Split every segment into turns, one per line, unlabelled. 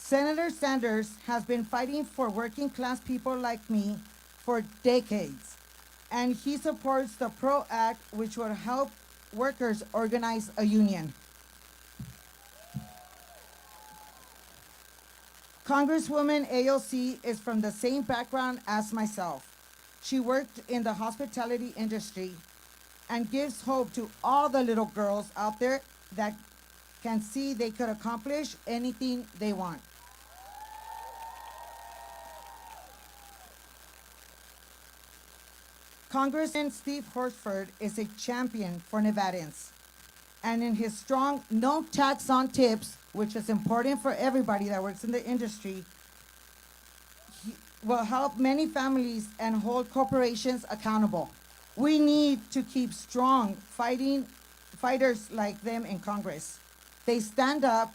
Senator Sanders has been fighting for working class people like me for decades, and he supports the PRO Act, which will help workers organize a union. Congresswoman AOC is from the same background as myself. She worked in the hospitality industry and gives hope to all the little girls out there that can see they could accomplish anything they want. Congressman Steve Horsford is a champion for Nevadans. And in his strong no tax on tips, which is important for everybody that works in the industry, he will help many families and hold corporations accountable. We need to keep strong fighters like them in Congress. They stand up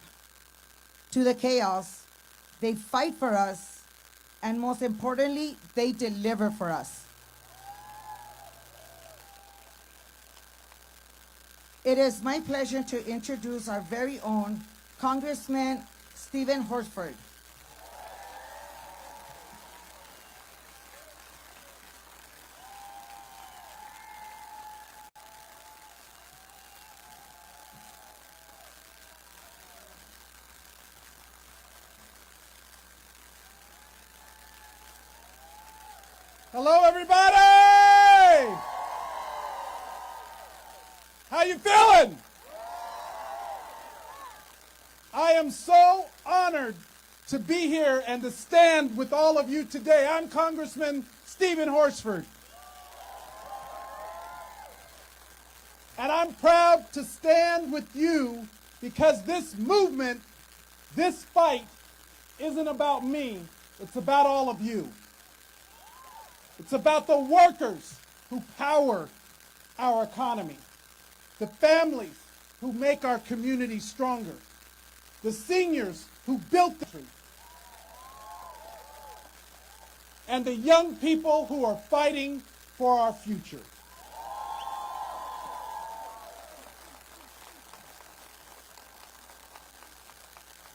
to the chaos, they fight for us, and most importantly, they deliver for us. It is my pleasure to introduce our very own Congressman Stephen Horsford.
Hello, everybody! How you feeling? I am so honored to be here and to stand with all of you today. I'm Congressman Stephen Horsford. And I'm proud to stand with you because this movement, this fight, isn't about me. It's about all of you. It's about the workers who power our economy, the families who make our community stronger, the seniors who built the country, and the young people who are fighting for our future.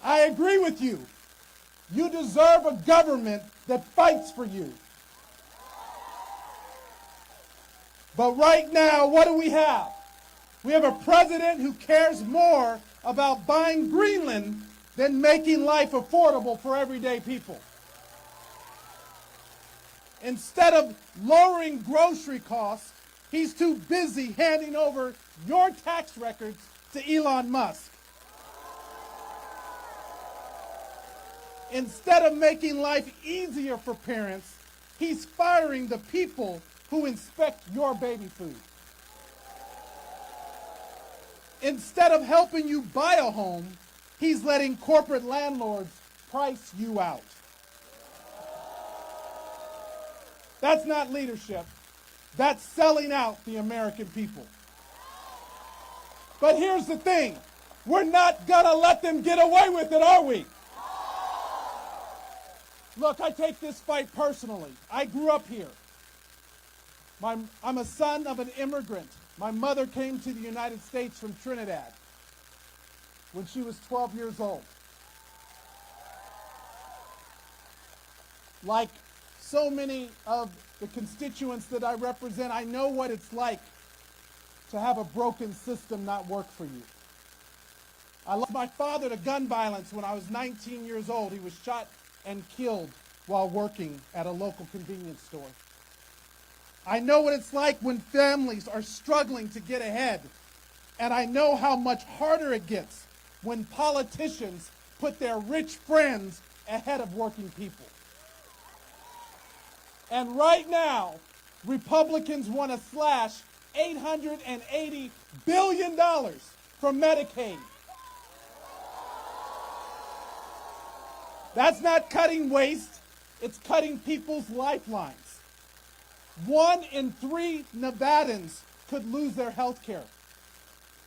I agree with you. You deserve a government that fights for you. But right now, what do we have? We have a president who cares more about buying Greenland than making life affordable for everyday people. Instead of lowering grocery costs, he's too busy handing over your tax records to Elon Musk. Instead of making life easier for parents, he's firing the people who inspect your baby food. Instead of helping you buy a home, he's letting corporate landlords price you out. That's not leadership. That's selling out the American people. But here's the thing. We're not gonna let them get away with it, are we? Look, I take this fight personally. I grew up here. I'm a son of an immigrant. My mother came to the United States from Trinidad when she was 12 years old. Like so many of the constituents that I represent, I know what it's like to have a broken system not work for you. I lost my father to gun violence when I was 19 years old. He was shot and killed while working at a local convenience store. I know what it's like when families are struggling to get ahead. And I know how much harder it gets when politicians put their rich friends ahead of working people. And right now, Republicans want to slash $880 billion from Medicaid. That's not cutting waste, it's cutting people's lifelines. 1 in 3 Nevadans could lose their health care.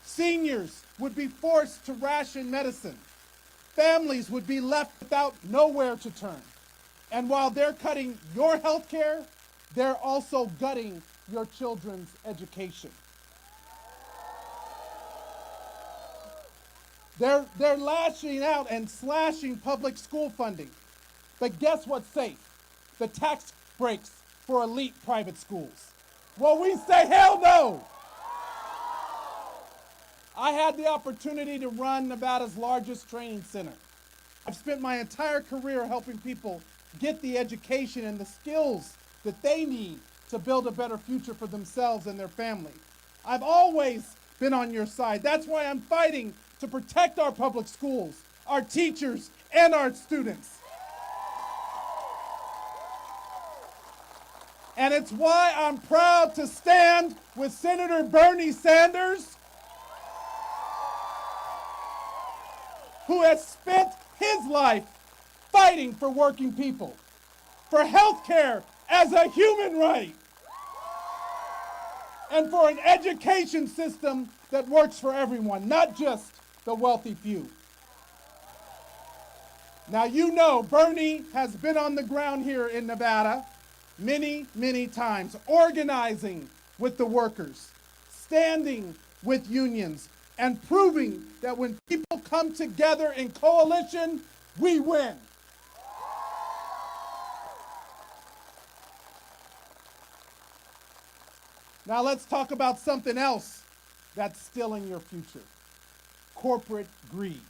Seniors would be forced to ration medicine. Families would be left without nowhere to turn. And while they're cutting your health care, they're also gutting your children's education. They're lashing out and slashing public school funding. But guess what's safe? The tax breaks for elite private schools. Well, we say hell no. I had the opportunity to run Nevada's largest training center. I've spent my entire career helping people get the education and the skills that they need to build a better future for themselves and their family. I've always been on your side. That's why I'm fighting to protect our public schools, our teachers, and our students. And it's why I'm proud to stand with Senator Bernie Sanders, who has spent his life fighting for working people, for health care as a human right, and for an education system that works for everyone, not just the wealthy few. Now, you know Bernie has been on the ground here in Nevada many, many times, organizing with the workers, standing with unions, and proving that when people come together in coalition, we win. Now let's talk about something else that's still in your future: corporate greed.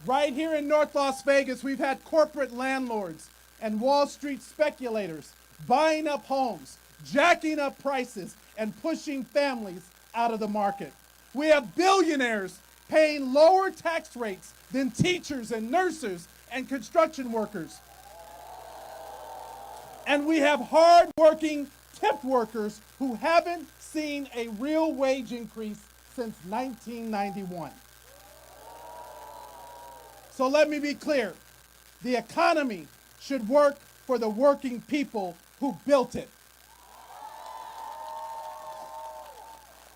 Right here in North Las Vegas, we've had corporate landlords and Wall Street speculators buying up homes, jacking up prices, and pushing families out of the market. We have billionaires paying lower tax rates than teachers and nurses and construction workers. And we have hard-working tip workers who haven't seen a real wage increase since 1991. So let me be clear. The economy should work for the working people who built it.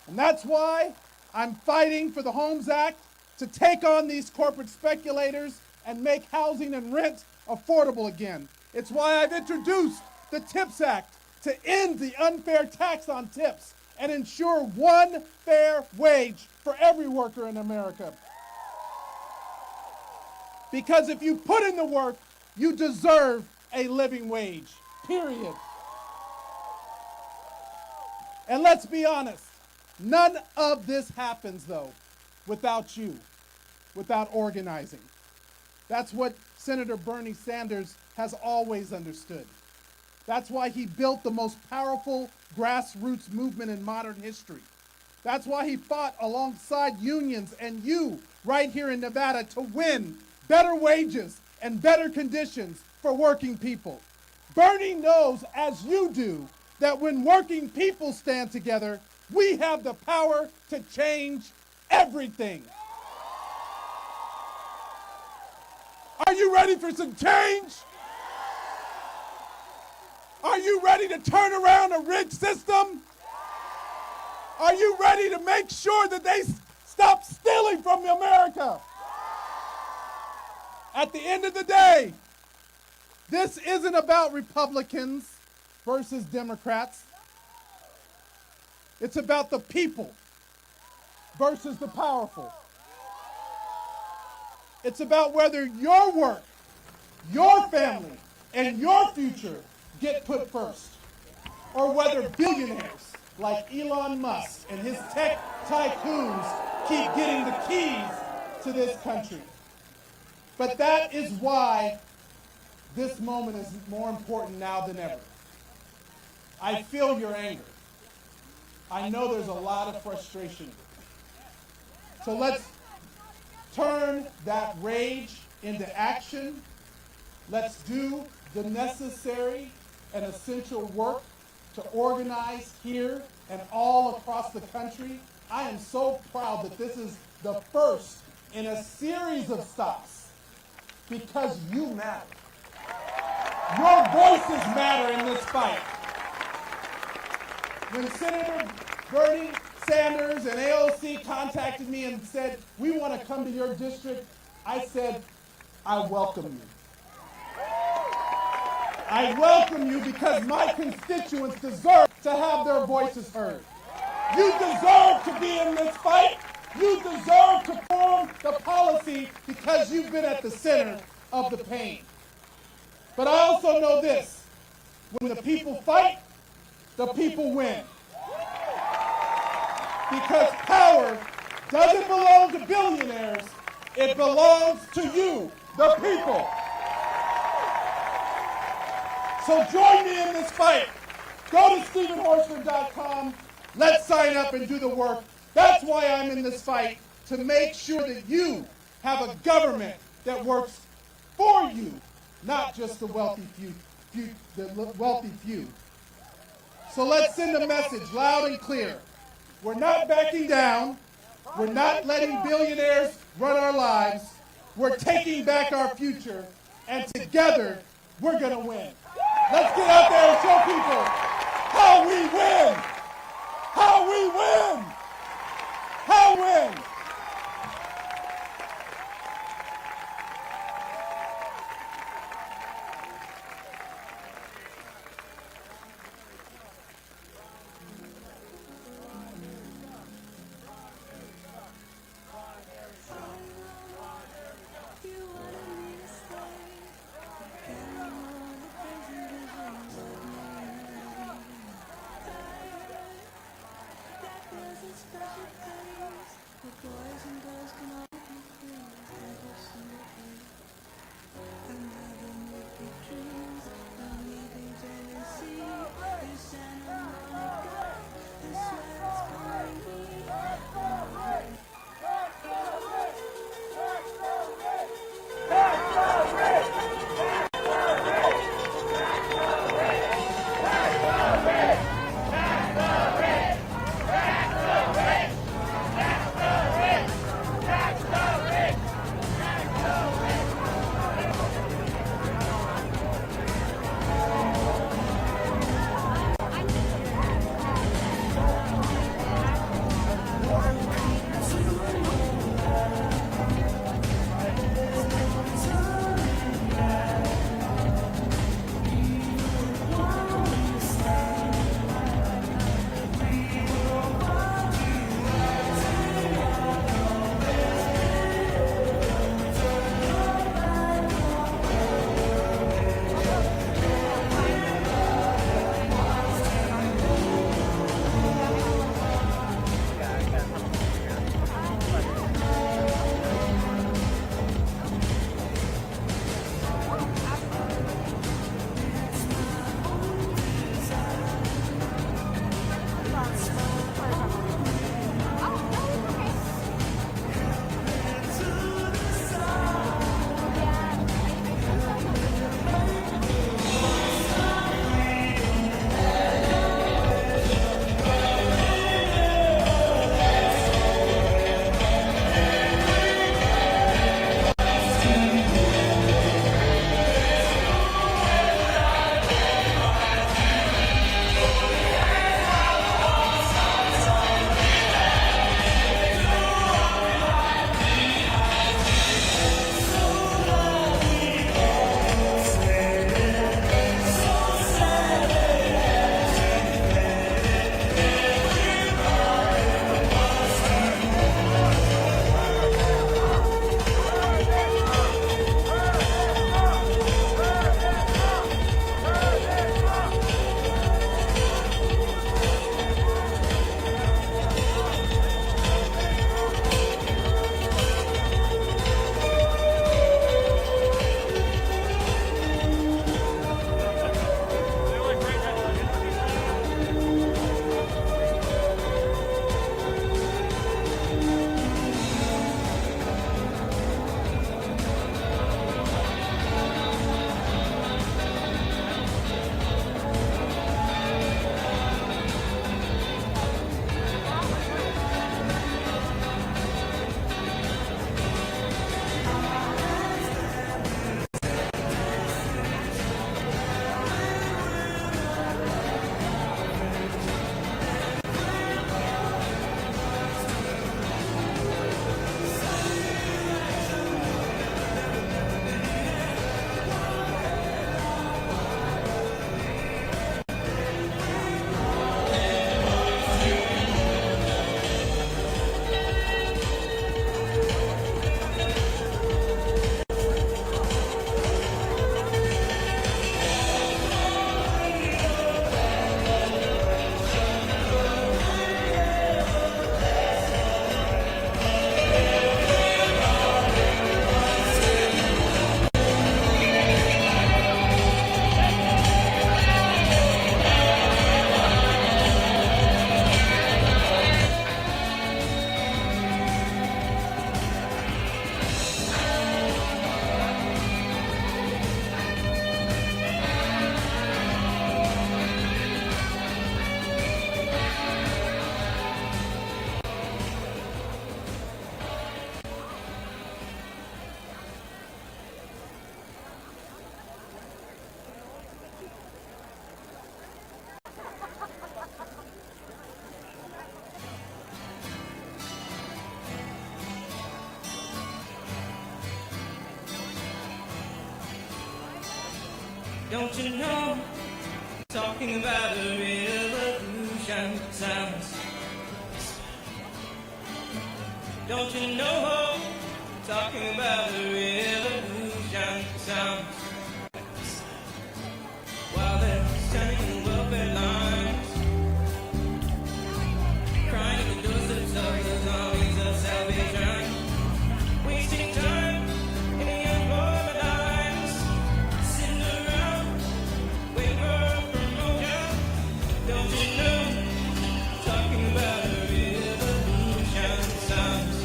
And that's why I'm fighting for the Homes Act to take on these corporate speculators and make housing and rent affordable again. It's why I've introduced the TIPS Act to end the unfair tax on tips and ensure one fair wage for every worker in America. Because if you put in the work, you deserve a living wage, period. And let's be honest, none of this happens, though, without you, without organizing. That's what Senator Bernie Sanders has always understood. That's why he built the most powerful grassroots movement in modern history. That's why he fought alongside unions and you right here in Nevada to win better wages and better conditions for working people. Bernie knows, as you do, that when working people stand together, we have the power to change everything. Are you ready for some change? Are you ready to turn around a rigged system? Are you ready to make sure that they stop stealing from America? At the end of the day, this isn't about Republicans versus Democrats. It's about the people versus the powerful. It's about whether your work, your family, and your future get put first, or whether billionaires like Elon Musk and his tech tycoons keep getting the keys to this country. But that is why this moment is more important now than ever. I feel your anger. I know there's a lot of frustration. So let's turn that rage into action. Let's do the necessary and essential work to organize here and all across the country. I am so proud that this is the first in a series of stops, because you matter. Your voices matter in this fight. When Senator Bernie Sanders and AOC contacted me and said, we want to come to your district, I said, I welcome you. I welcome you because my constituents deserve to have their voices heard. You deserve to be in this fight. You deserve to form the policy because you've been at the center of the pain. But I also know this. When the people fight, the people win. Because power doesn't belong to billionaires. It belongs to you, the people. So join me in this fight. Go to StephenHorsford.com. Let's sign up and do the work. That's why I'm in this fight, to make sure that you have a government that works for you, not just the wealthy few. So let's send a message loud and clear. We're not backing down. We're not letting billionaires run our lives. We're taking back our future, and together we're going to win. Let's get out there and show people how we win. How we win. How we win.
Don't you know? Talking about a revolution sounds. Don't you know? Talking about a revolution sounds. While they're standing in welfare lines, crying at the doorsteps of the armies of salvation, wasting time in the employment lines, sitting around waiting for a promotion. Don't you know? Talking about a revolution sounds.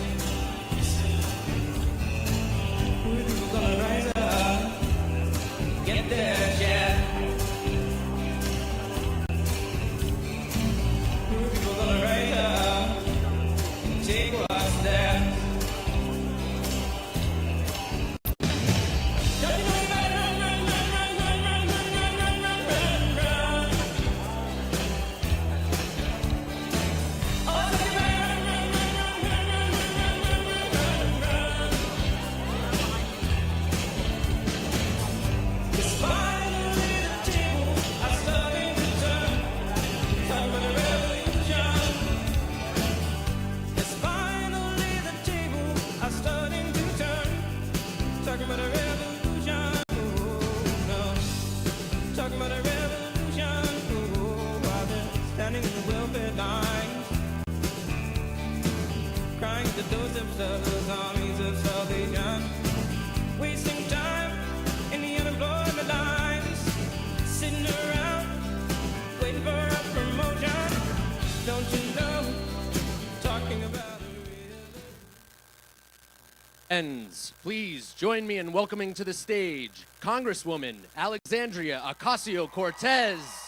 We're gonna rise up, get their share. We're gonna rise up, take what's theirs. Don't you know you better run, run, run, run, run, run, run, run, run, run, run. Oh, you better run, run, run, run, run, run, run, run, run, run. 'Cause finally the tables are starting to turn. Talking about a revolution. 'Cause finally the tables are starting to turn. Talking about a revolution. Oh, no. Talking about a revolution. Oh, while they're standing in the welfare lines, crying at the doorsteps of those armies of salvation, wasting time in the unemployment lines, sitting around waiting for a promotion. Don't you know? Talking about a real.
Friends, please join me in welcoming to the stage Congresswoman Alexandria Ocasio-Cortez.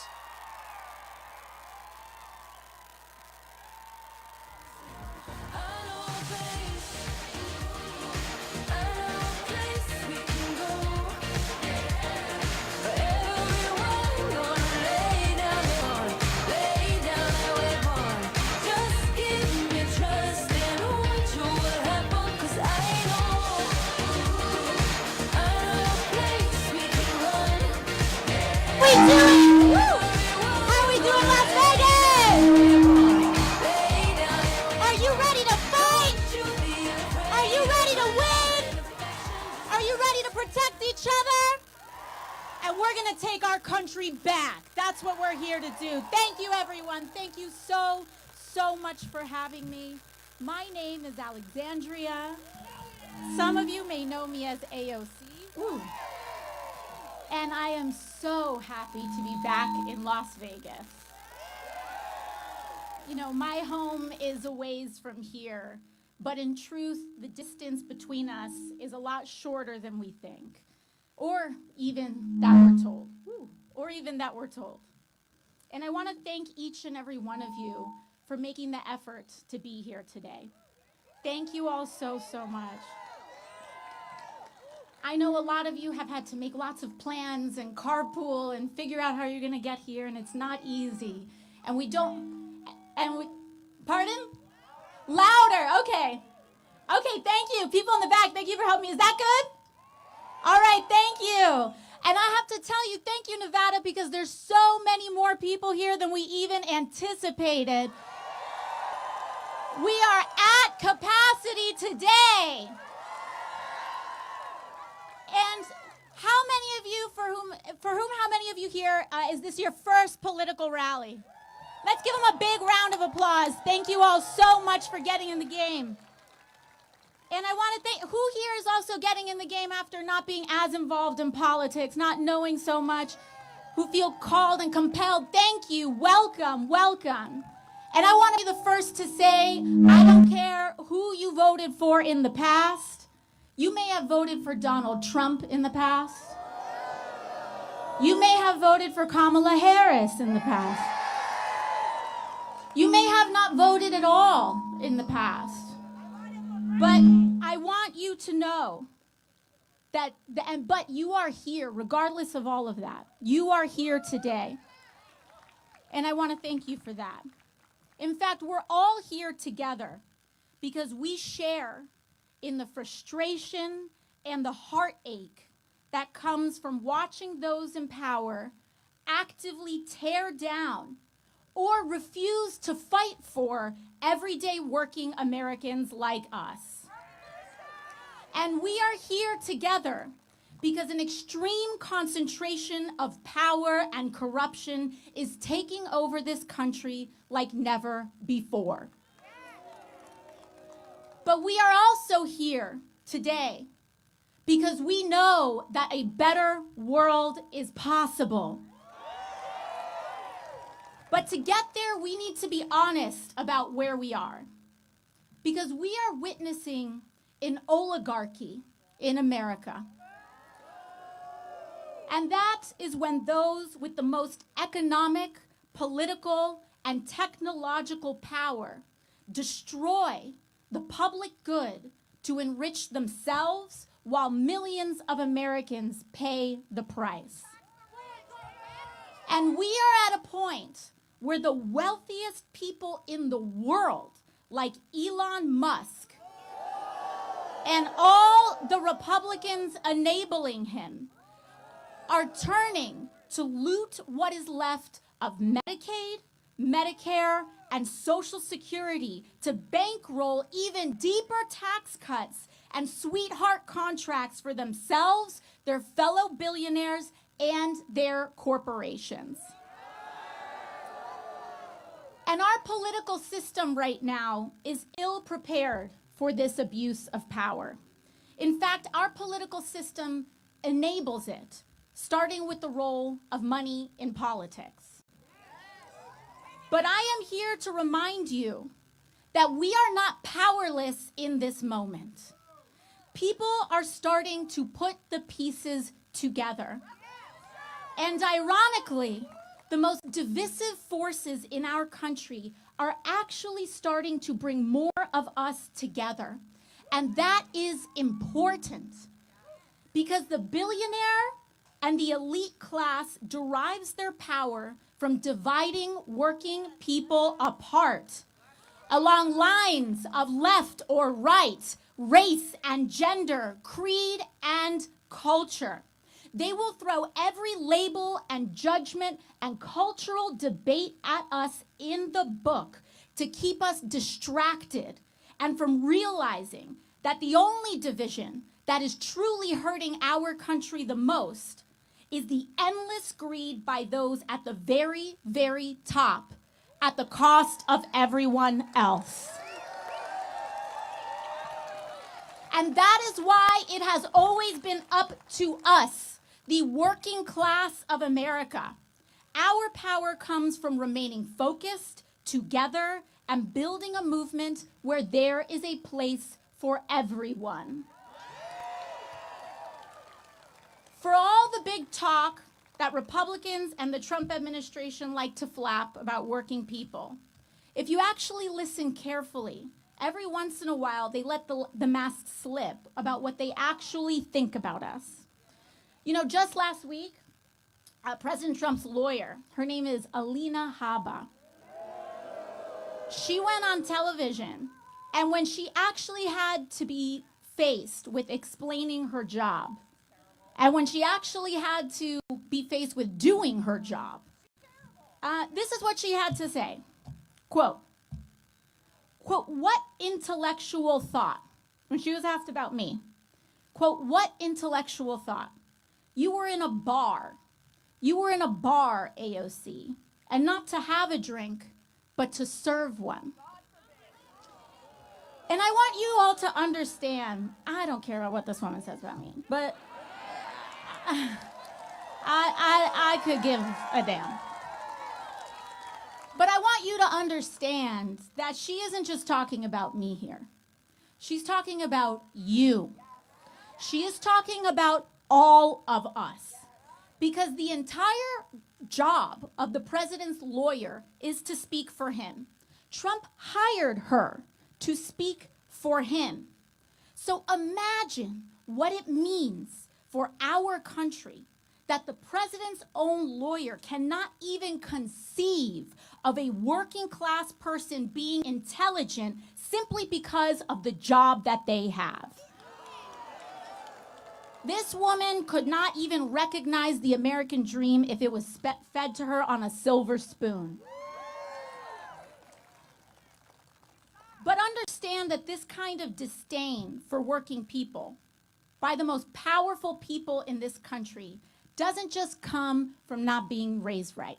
We doing? Woo! How we doing, Las Vegas? Are you ready to fight? Are you ready to win? Are you ready to protect each other? And we're gonna take our country back. That's what we're here to do. Thank you, everyone. Thank you so much for having me. My name is Alexandria. Some of you may know me as AOC. Ooh. And I am so happy to be back in Las Vegas. You know, my home is a ways from here, but in truth, the distance between us is a lot shorter than we think, or even that we're told. Ooh. Or even that we're told. And I want to thank each and every one of you for making the effort to be here today. Thank you all so much. I know a lot of you have had to make lots of plans and carpool and figure out how you're going to get here, and it's not easy. And we, pardon? Louder, okay. Okay, thank you. People in the back, thank you for helping me. Is that good? All right, thank you. And I have to tell you, thank you, Nevada, because there's so many more people here than we even anticipated. We are at capacity today. And how many of you, how many of you here, is this your first political rally? Let's give them a big round of applause. Thank you all so much for getting in the game. And I want to thank, who here is also getting in the game after not being as involved in politics, not knowing so much, who feel called and compelled? Thank you, welcome. And I want to be the first to say, I don't care who you voted for in the past. You may have voted for Donald Trump in the past. You may have voted for Kamala Harris in the past. You may have not voted at all in the past. But I want you to know that, but you are here, regardless of all of that. You are here today. And I want to thank you for that. In fact, we're all here together because we share in the frustration and the heartache that comes from watching those in power actively tear down or refuse to fight for everyday working Americans like us. And we are here together because an extreme concentration of power and corruption is taking over this country like never before. But we are also here today because we know that a better world is possible. But to get there, we need to be honest about where we are. Because we are witnessing an oligarchy in America. And that is when those with the most economic, political, and technological power destroy the public good to enrich themselves while millions of Americans pay the price. And we are at a point where the wealthiest people in the world, like Elon Musk, and all the Republicans enabling him, are turning to loot what is left of Medicaid, Medicare, and Social Security to bankroll even deeper tax cuts and sweetheart contracts for themselves, their fellow billionaires, and their corporations. And our political system right now is ill-prepared for this abuse of power. In fact, our political system enables it, starting with the role of money in politics. But I am here to remind you that we are not powerless in this moment. People are starting to put the pieces together. And ironically, the most divisive forces in our country are actually starting to bring more of us together. And that is important because the billionaire and the elite class derives their power from dividing working people apart along lines of left or right, race and gender, creed and culture. They will throw every label and judgment and cultural debate at us in the book to keep us distracted and from realizing that the only division that is truly hurting our country the most is the endless greed by those at the very, very top at the cost of everyone else. And that is why it has always been up to us, the working class of America. Our power comes from remaining focused, together, and building a movement where there is a place for everyone. For all the big talk that Republicans and the Trump administration like to flap about working people, if you actually listen carefully, every once in a while they let the mask slip about what they actually think about us. You know, just last week, President Trump's lawyer, her name is Alina Habba, she went on television, and when she actually had to be faced with explaining her job, and when she actually had to be faced with doing her job, this is what she had to say. Quote, what intellectual thought, when she was asked about me, quote, what intellectual thought? You were in a bar. You were in a bar, AOC, and not to have a drink, but to serve one. And I want you all to understand, I don't care what this woman says about me, but I could give a damn. But I want you to understand that she isn't just talking about me here. She's talking about you. She is talking about all of us. Because the entire job of the president's lawyer is to speak for him. Trump hired her to speak for him. So imagine what it means for our country that the president's own lawyer cannot even conceive of a working class person being intelligent simply because of the job that they have. This woman could not even recognize the American dream if it was fed to her on a silver spoon. But understand that this kind of disdain for working people by the most powerful people in this country doesn't just come from not being raised right.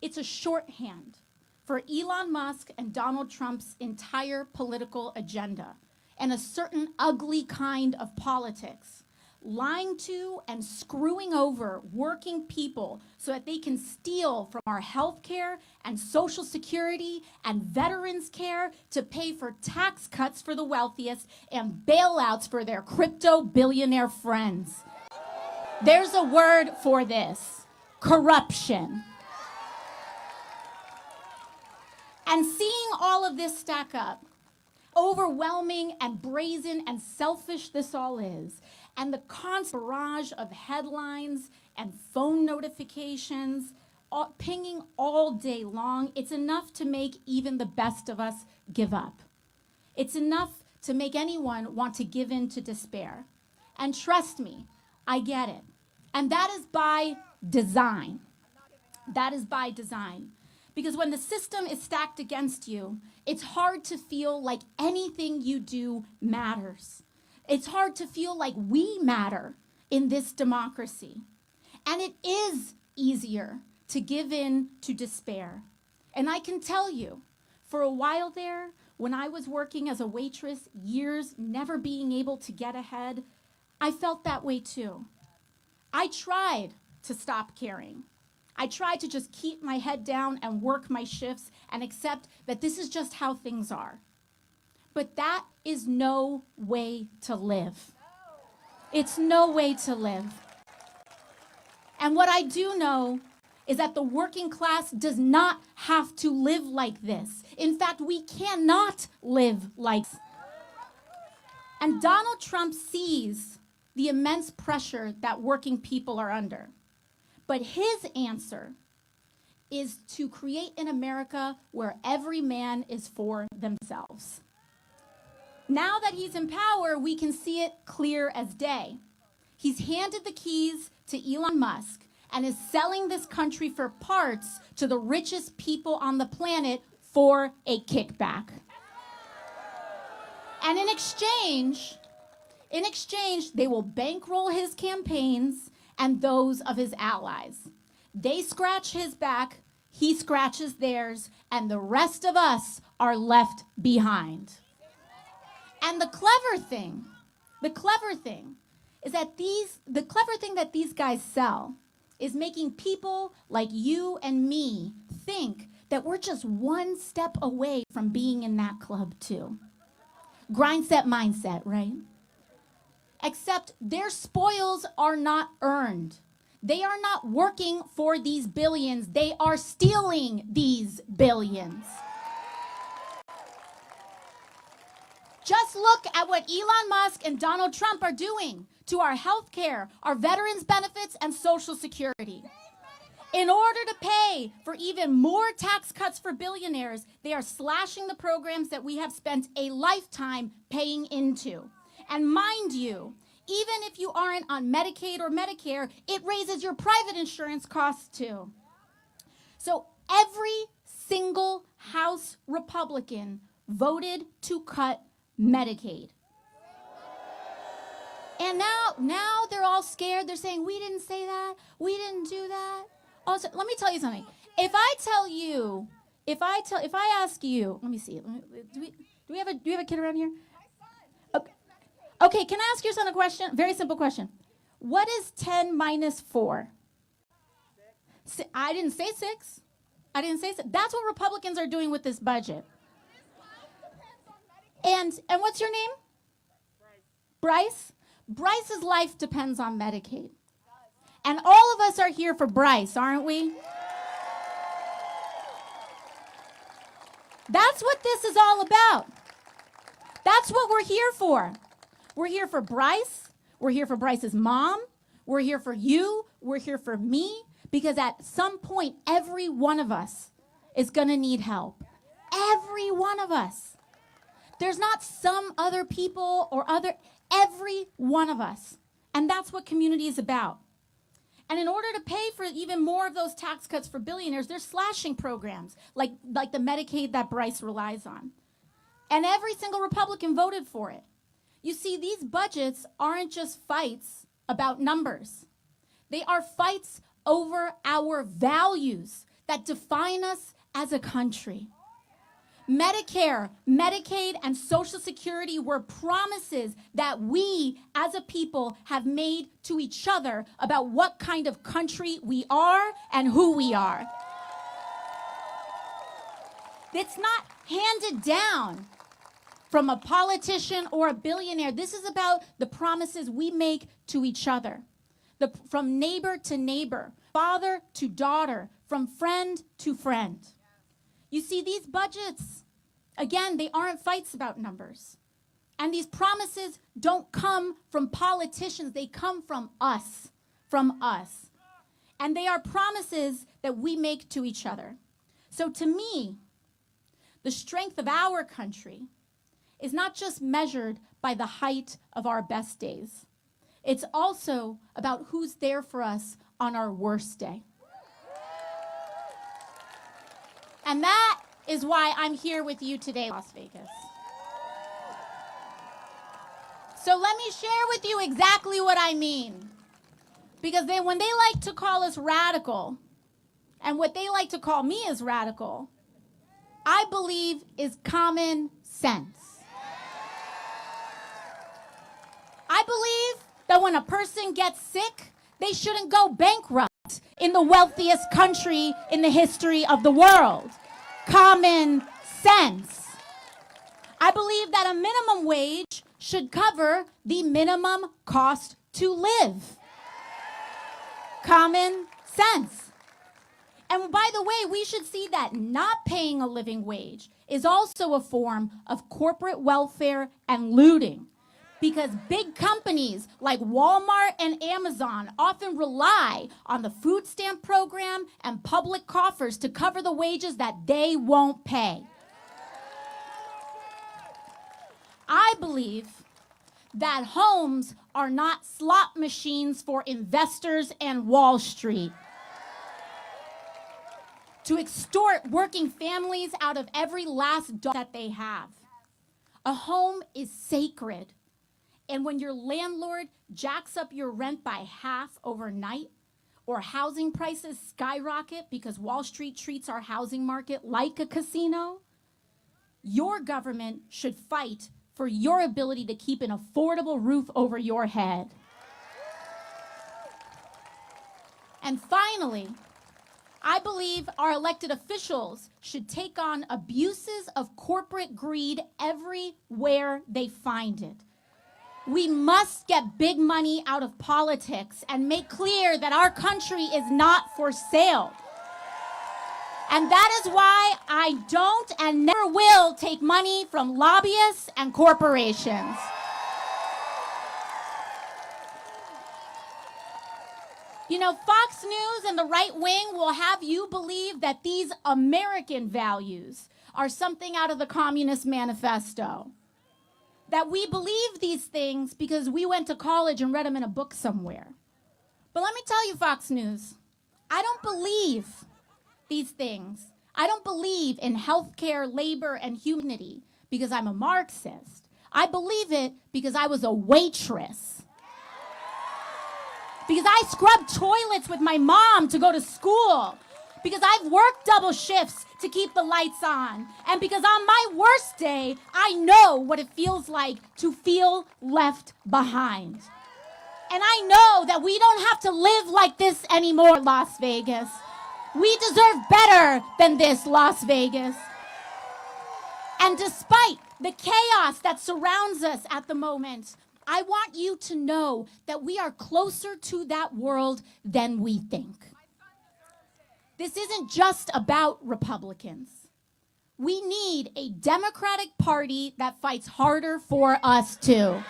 It's a shorthand for Elon Musk and Donald Trump's entire political agenda and a certain ugly kind of politics, lying to and screwing over working people so that they can steal from our health care and Social Security and veterans care to pay for tax cuts for the wealthiest and bailouts for their crypto billionaire friends. There's a word for this: corruption. And seeing all of this stack up, overwhelming and brazen and selfish this all is, and the constant barrage of headlines and phone notifications pinging all day long, it's enough to make even the best of us give up. It's enough to make anyone want to give in to despair. And trust me, I get it. And that is by design. That is by design. Because when the system is stacked against you, it's hard to feel like anything you do matters. It's hard to feel like we matter in this democracy. And it is easier to give in to despair. And I can tell you, for a while there, when I was working as a waitress, years never being able to get ahead, I felt that way too. I tried to stop caring. I tried to just keep my head down and work my shifts and accept that this is just how things are. But that is no way to live. It's no way to live. And what I do know is that the working class does not have to live like this. In fact, we cannot live like this. And Donald Trump sees the immense pressure that working people are under. But his answer is to create an America where every man is for themselves. Now that he's in power, we can see it clear as day. He's handed the keys to Elon Musk and is selling this country for parts to the richest people on the planet for a kickback. And in exchange, they will bankroll his campaigns and those of his allies. They scratch his back, he scratches theirs, and the rest of us are left behind. And the clever thing is that these guys sell is making people like you and me think that we're just one step away from being in that club too. Grindset mindset, right? Except their spoils are not earned. They are not working for these billions. They are stealing these billions. Just look at what Elon Musk and Donald Trump are doing to our health care, our veterans benefits, and Social Security. In order to pay for even more tax cuts for billionaires, they are slashing the programs that we have spent a lifetime paying into. And mind you, even if you aren't on Medicaid or Medicare, it raises your private insurance costs too. So every single House Republican voted to cut Medicaid. And now they're all scared. They're saying, we didn't say that. We didn't do that. Also, let me tell you something. If I ask you, let me see. Do we have a kid around here? Okay, can I ask your son a question? Very simple question. What is 10 minus 4? I didn't say 6. I didn't say 6. That's what Republicans are doing with this budget. And what's your name? Bryce. Bryce's life depends on Medicaid. And all of us are here for Bryce, aren't we? That's what this is all about. That's what we're here for. We're here for Bryce. We're here for Bryce's mom. We're here for you. We're here for me. Because at some point, every one of us is going to need help. Every one of us. There's not some other people or every one of us. And that's what community is about. And in order to pay for even more of those tax cuts for billionaires, they're slashing programs like the Medicaid that Bryce relies on. And every single Republican voted for it. You see, these budgets aren't just fights about numbers. They are fights over our values that define us as a country. Medicare, Medicaid, and Social Security were promises that we as a people have made to each other about what kind of country we are and who we are. It's not handed down from a politician or a billionaire. This is about the promises we make to each other. From neighbor to neighbor, father to daughter, from friend to friend. You see, these budgets, again, they aren't fights about numbers. And these promises don't come from politicians. They come from us, And they are promises that we make to each other. So to me, the strength of our country is not just measured by the height of our best days. It's also about who's there for us on our worst day. And that is why I'm here with you today, Las Vegas. So let me share with you exactly what I mean. Because when they like to call us radical, and what they like to call me as radical, I believe is common sense. I believe that when a person gets sick, they shouldn't go bankrupt in the wealthiest country in the history of the world. Common sense. I believe that a minimum wage should cover the minimum cost to live. Common sense. And by the way, we should see that not paying a living wage is also a form of corporate welfare and looting. Because big companies like Walmart and Amazon often rely on the food stamp program and public coffers to cover the wages that they won't pay. I believe that homes are not slot machines for investors and Wall Street to extort working families out of every last dollar that they have. A home is sacred. And when your landlord jacks up your rent by half overnight, or housing prices skyrocket because Wall Street treats our housing market like a casino, your government should fight for your ability to keep an affordable roof over your head. And finally, I believe our elected officials should take on abuses of corporate greed everywhere they find it. We must get big money out of politics and make clear that our country is not for sale. And that is why I don't and never will take money from lobbyists and corporations. You know, Fox News and the right wing will have you believe that these American values are something out of the Communist Manifesto. That we believe these things because we went to college and read them in a book somewhere. But let me tell you, Fox News, I don't believe these things. I don't believe in healthcare, labor, and humanity because I'm a Marxist. I believe it because I was a waitress. Because I scrubbed toilets with my mom to go to school. Because I've worked double shifts to keep the lights on. And because on my worst day, I know what it feels like to feel left behind. And I know that we don't have to live like this anymore, Las Vegas. We deserve better than this, Las Vegas. And despite the chaos that surrounds us at the moment, I want you to know that we are closer to that world than we think. This isn't just about Republicans. We need a Democratic Party that fights harder for us too.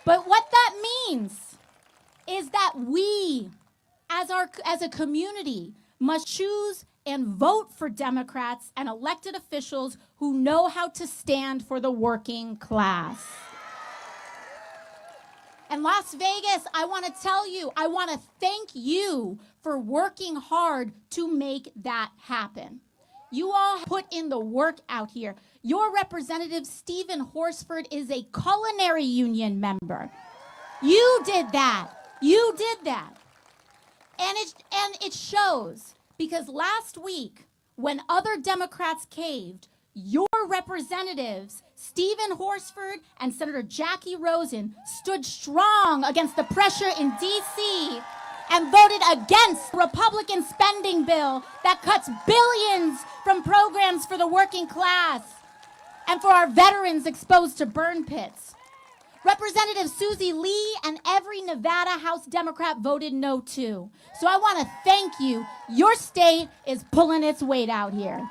But what that means is that we, as a community, must choose and vote for Democrats and elected officials who know how to stand for the working class. And Las Vegas, I want to tell you, I want to thank you for working hard to make that happen. You all put in the work out here. Your representative, Stephen Horsford, is a culinary union member. You did that. You did that. And it shows, because last week, when other Democrats caved, your representatives, Stephen Horsford and Senator Jackie Rosen, stood strong against the pressure in D.C. and voted against the Republican spending bill that cuts billions from programs for the working class and for our veterans exposed to burn pits. Representative Susie Lee and every Nevada House Democrat voted no too. So I want to thank you. Your state is pulling its weight out here.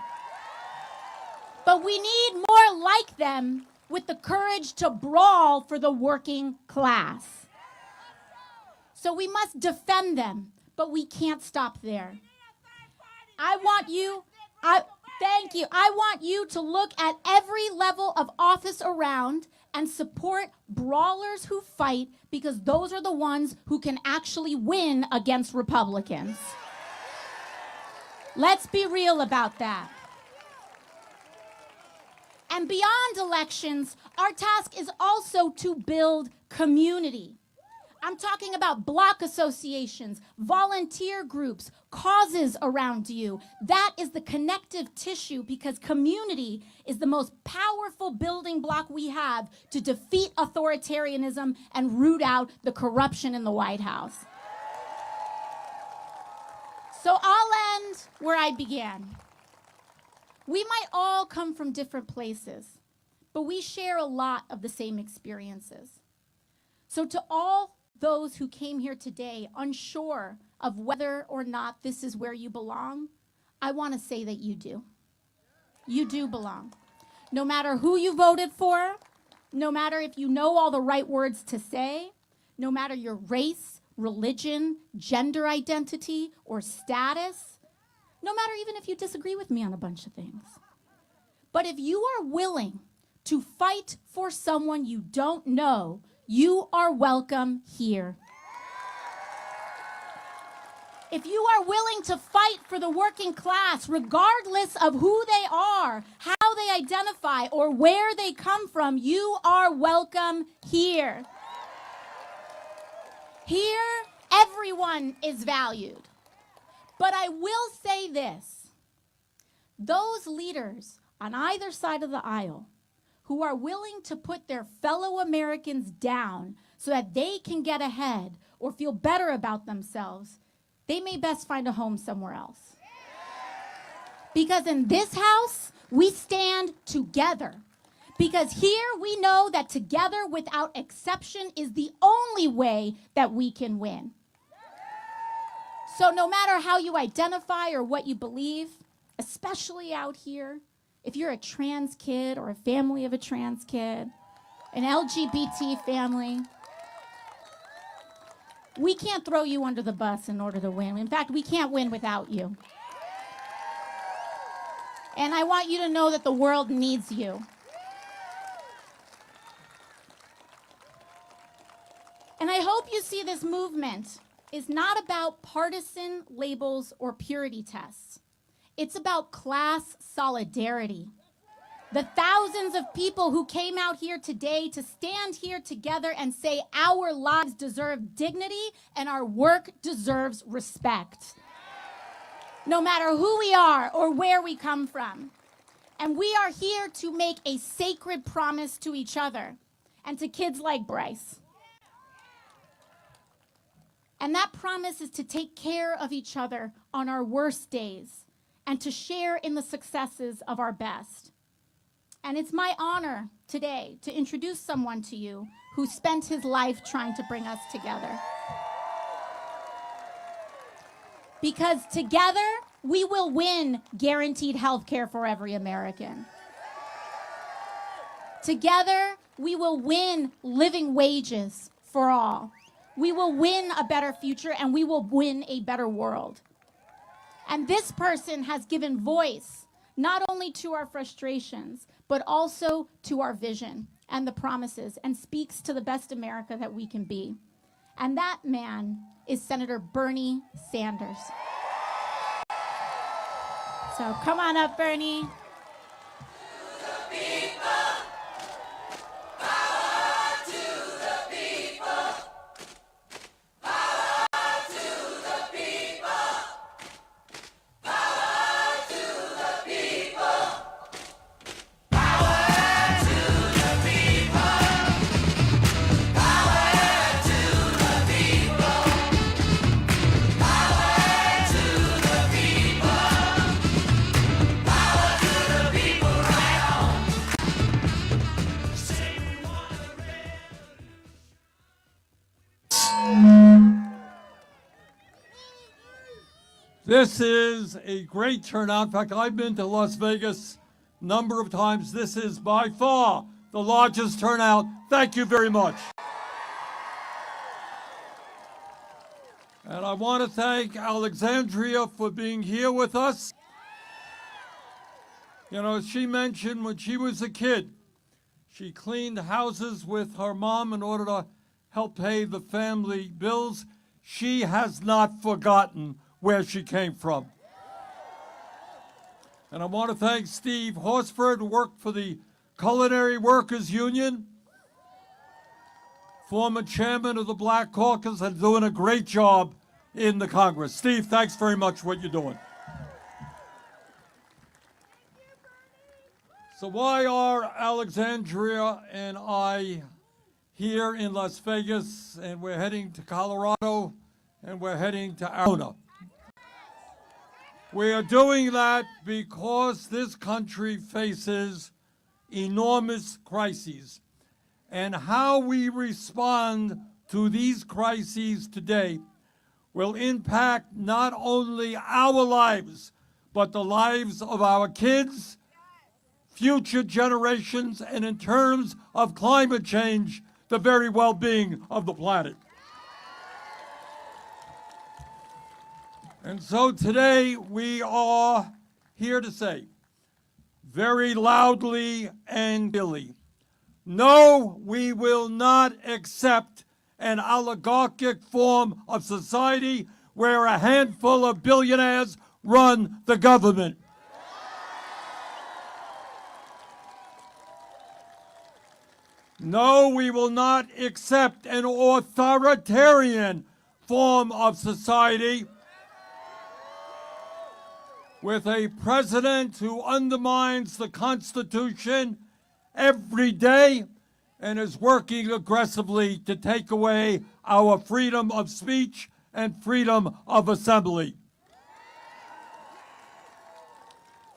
But we need more like them with the courage to brawl for the working class. So we must defend them, but we can't stop there. Thank you. I want you to look at every level of office around and support brawlers who fight, because those are the ones who can actually win against Republicans. Let's be real about that. And beyond elections, our task is also to build community. I'm talking about block associations, volunteer groups, causes around you. That is the connective tissue, because community is the most powerful building block we have to defeat authoritarianism and root out the corruption in the White House. So I'll end where I began. We might all come from different places, but we share a lot of the same experiences. So to all those who came here today unsure of whether or not this is where you belong, I want to say that you do. You do belong. No matter who you voted for, no matter if you know all the right words to say, no matter your race, religion, gender identity, or status, no matter even if you disagree with me on a bunch of things. But if you are willing to fight for someone you don't know, you are welcome here. If you are willing to fight for the working class, regardless of who they are, how they identify, or where they come from, you are welcome here. Here, everyone is valued. But I will say this. Those leaders on either side of the aisle who are willing to put their fellow Americans down so that they can get ahead or feel better about themselves, they may best find a home somewhere else. Because in this house, we stand together. Because here we know that together, without exception, is the only way that we can win. So no matter how you identify or what you believe, especially out here, if you're a trans kid or a family of a trans kid, an LGBT family, we can't throw you under the bus in order to win. In fact, we can't win without you. And I want you to know that the world needs you. And I hope you see this movement is not about partisan labels or purity tests. It's about class solidarity. The thousands of people who came out here today to stand here together and say our lives deserve dignity and our work deserves respect. No matter who we are or where we come from. And we are here to make a sacred promise to each other and to kids like Bryce. And that promise is to take care of each other on our worst days and to share in the successes of our best. And it's my honor today to introduce someone to you who spent his life trying to bring us together. Because together, we will win guaranteed health care for every American. Together, we will win living wages for all. We will win a better future, and we will win a better world. And this person has given voice not only to our frustrations, but also to our vision and the promises, and speaks to the best America that we can be. And that man is Senator Bernie Sanders. So come on up, Bernie.
This is a great turnout. In fact, I've been to Las Vegas a number of times. This is by far the largest turnout. Thank you very much. And I want to thank Alexandria for being here with us. You know, as she mentioned, when she was a kid, she cleaned houses with her mom in order to help pay the family bills. She has not forgotten where she came from. And I want to thank Steve Horsford, who worked for the Culinary Workers Union, former chairman of the Black Caucus, and doing a great job in the Congress. Steve, thanks very much for what you're doing. So why are Alexandria and I here in Las Vegas, and we're heading to Colorado, and we're heading to Arizona? We are doing that because this country faces enormous crises. And how we respond to these crises today will impact not only our lives, but the lives of our kids, future generations, and in terms of climate change, the very well-being of the planet. And so today we are here to say, very loudly and clearly, no, we will not accept an oligarchic form of society where a handful of billionaires run the government. No, we will not accept an authoritarian form of society with a president who undermines the Constitution every day and is working aggressively to take away our freedom of speech and freedom of assembly.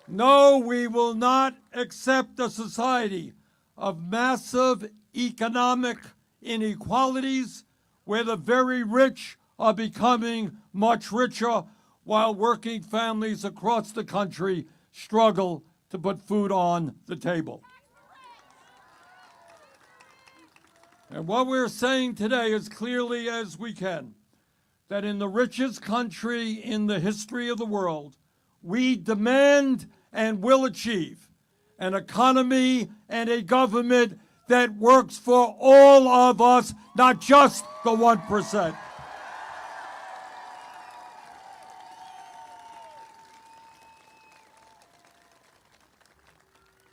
No, we will not accept a society of massive economic inequalities where the very rich are becoming much richer while working families across the country struggle to put food on the table. And what we're saying today as clearly as we can, that in the richest country in the history of the world, we demand and will achieve an economy and a government that works for all of us, not just the 1%.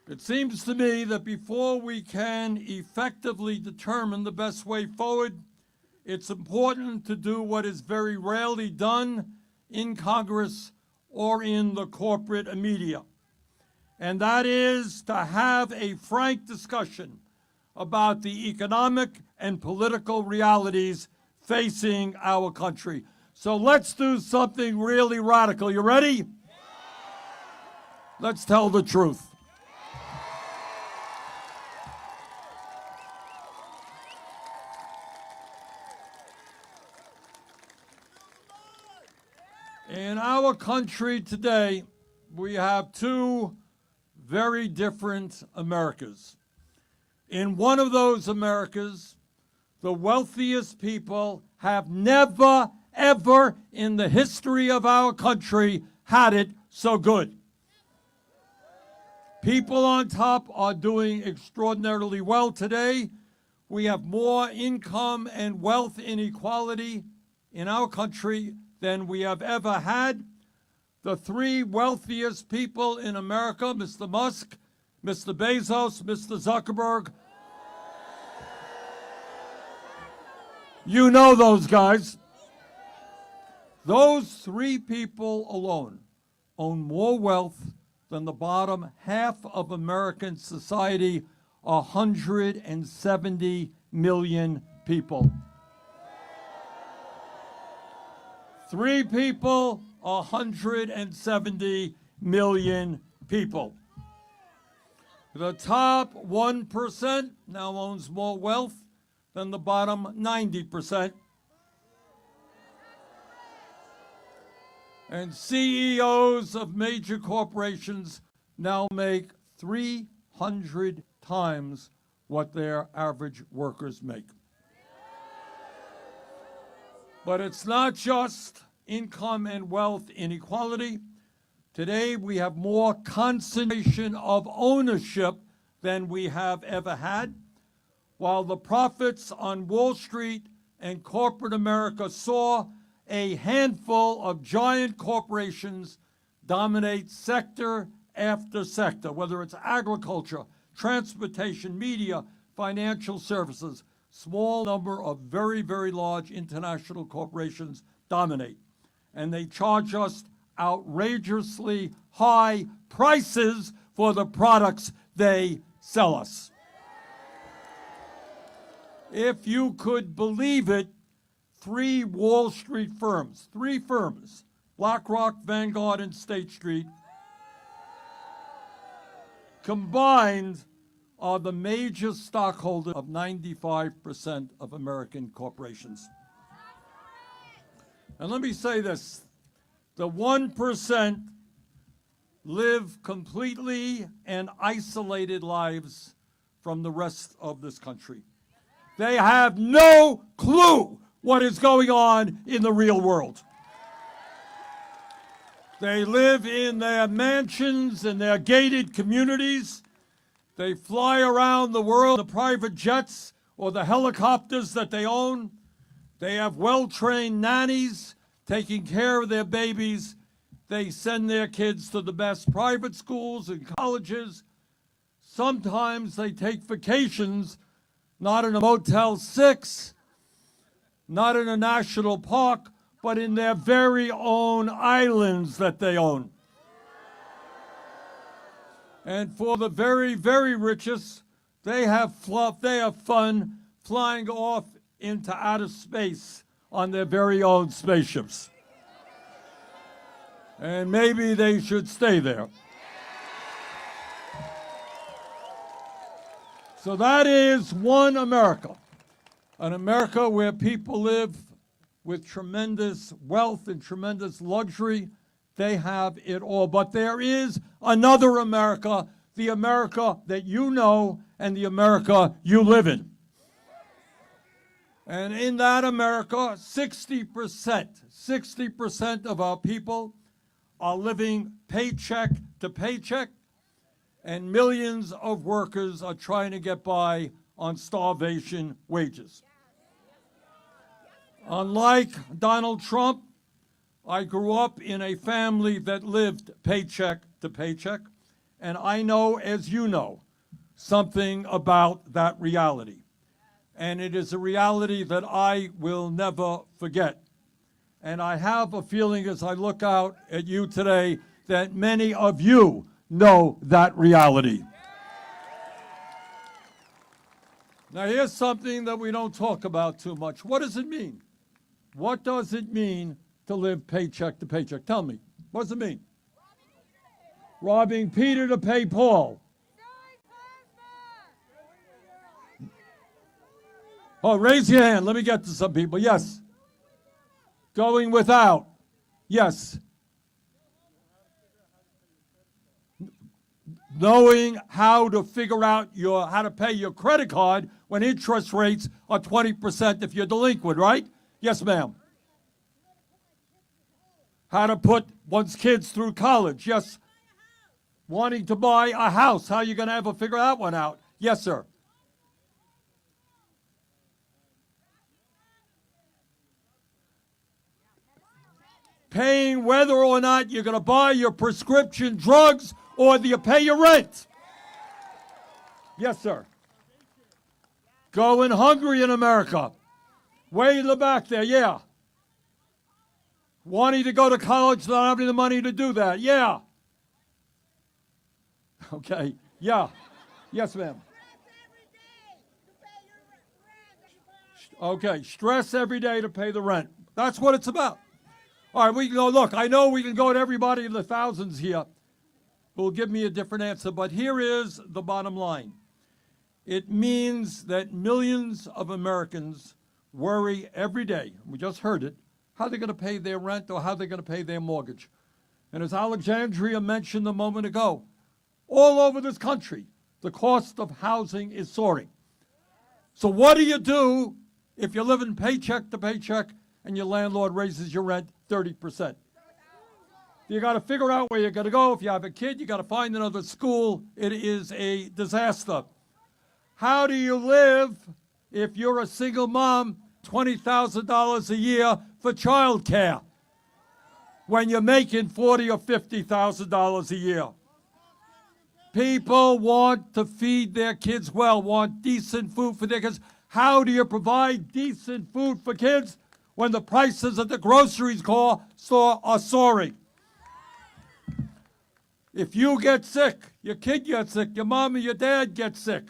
It seems to me that before we can effectively determine the best way forward, it's important to do what is very rarely done in Congress or in the corporate media. And that is to have a frank discussion about the economic and political realities facing our country. So let's do something really radical. You ready? Let's tell the truth. In our country today, we have two very different Americas. In one of those Americas, the wealthiest people have never, ever in the history of our country had it so good. People on top are doing extraordinarily well today. We have more income and wealth inequality in our country than we have ever had. The three wealthiest people in America, Mr. Musk, Mr. Bezos, Mr. Zuckerberg. You know those guys. Those three people alone own more wealth than the bottom half of American society, 170 million people. Three people, 170 million people. The top 1% now owns more wealth than the bottom 90%. And CEOs of major corporations now make 300 times what their average workers make. But it's not just income and wealth inequality. Today we have more concentration of ownership than we have ever had. While the profits on Wall Street and corporate America soar, a handful of giant corporations dominate sector after sector, whether it's agriculture, transportation, media, financial services. Small number of very, very large international corporations dominate. And they charge us outrageously high prices for the products they sell us. If you could believe it, three Wall Street firms, BlackRock, Vanguard, and State Street, combined are the major stockholders of 95% of American corporations. And let me say this, the 1% live completely and isolated lives from the rest of this country. They have no clue what is going on in the real world. They live in their mansions and their gated communities. They fly around the world in the private jets or the helicopters that they own. They have well-trained nannies taking care of their babies. They send their kids to the best private schools and colleges. Sometimes they take vacations, not in a Motel 6, not in a national park, but in their very own islands that they own. And for the very, very richest, they have fun flying off into outer space on their very own spaceships. And maybe they should stay there. So that is one America, an America where people live with tremendous wealth and tremendous luxury. They have it all. But there is another America, the America that you know and the America you live in. And in that America, 60% of our people are living paycheck to paycheck, and millions of workers are trying to get by on starvation wages. Unlike Donald Trump, I grew up in a family that lived paycheck to paycheck, and I know, as you know, something about that reality. And it is a reality that I will never forget. And I have a feeling as I look out at you today that many of you know that reality. Now here's something that we don't talk about too much. What does it mean? What does it mean to live paycheck to paycheck? Tell me. What does it mean? Robbing Peter to pay Paul. Oh, raise your hand. Let me get to some people. Yes. Going without. Yes. Knowing how to figure out how to pay your credit card when interest rates are 20% if you're delinquent, right? Yes, ma'am. how to put one's kids through college. Yes. Wanting to buy a house. How are you going to ever figure that one out? Yes, sir. Paying whether or not you're going to buy your prescription drugs or do you pay your rent? Yes, sir. Going hungry in America. Way in the back there, yeah. Wanting to go to college, not having the money to do that, yeah. Okay, yeah. Yes, ma'am. Okay, stress every day to pay the rent. That's what it's about. All right, we can go, look, I know we can go to everybody in the thousands here who will give me a different answer, but here is the bottom line. It means that millions of Americans worry every day, we just heard it, how they're going to pay their rent or how they're going to pay their mortgage. And as Alexandria mentioned a moment ago, all over this country, the cost of housing is soaring. So what do you do if you're living paycheck to paycheck and your landlord raises your rent 30%? You got to figure out where you're going to go. If you have a kid, you got to find another school. It is a disaster. How do you live if you're a single mom, $20,000 a year for child care when you're making $40,000 or $50,000 a year? People want to feed their kids well, want decent food for their kids. How do you provide decent food for kids when the prices at the grocery store are soaring? If you get sick, your kid gets sick, your mom or your dad gets sick,